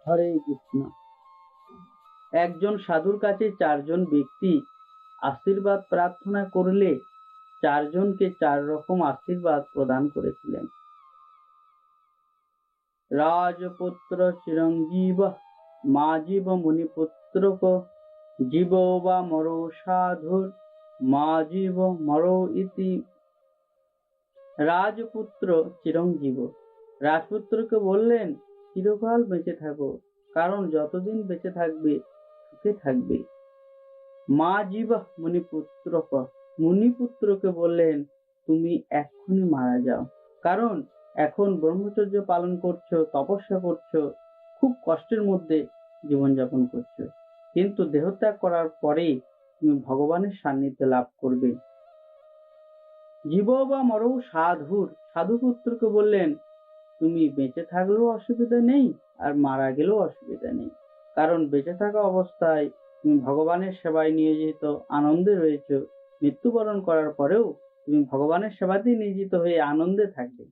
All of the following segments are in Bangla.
হরে কৃষ্ণ। একজন সাধুর কাছে চারজন ব্যক্তি আশীর্বাদ প্রার্থনা করলে চারজনকে চার রকম আশীর্বাদ প্রদান করেছিলেন। রাজপুত্র চিরঞ্জীব, মাজিব মুনিপুত্রক, জীব বা মরো সাধুর, মাজিব মরো ইতি। রাজপুত্র চিরঞ্জীব, রাজপুত্রকে বললেন চিরকাল বেঁচে থাকো, কারণ যতদিন বেঁচে থাকবে সুখে থাকবে। মা জীব মুনিপুত্রক, মুনিপুত্রকে বললেন তুমি এক্ষুনি মারা যাও, কারণ এখন ব্রহ্মচর্য পালন করছো, তপস্যা করছো, খুব কষ্টের মধ্যে জীবনযাপন করছো, কিন্তু দেহত্যাগ করার পরে তুমি ভগবানের সান্নিধ্য লাভ করবে। জীব বা মরৌ সাধুর, সাধুপুত্রকে বললেন তুমি বেঁচে থাকলেও অসুবিধা নেই আর মারা গেলেও অসুবিধা নেই, কারণ বেঁচে থাকা অবস্থায় তুমি ভগবানের সেবায় নিয়োজিত, আনন্দে রয়েছো, মৃত্যুবরণ করার পরেও তুমি ভগবানের সেবাতেই নিয়োজিত হয়ে আনন্দে থাকবে।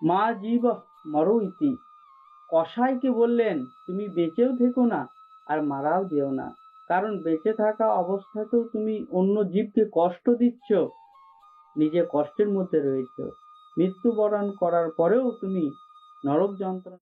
মা জীব মরো ইতি, কসাইকে বললেন তুমি বেঁচেও থেকো না আর মারাও যেও না, কারণ বেঁচে থাকা অবস্থাতেও তুমি অন্য জীবকে কষ্ট দিচ্ছ, নিজে কষ্টের মধ্যে রয়েছে, মৃত্যুবরণ করার পরেও তুমি নরক যন্ত্রণা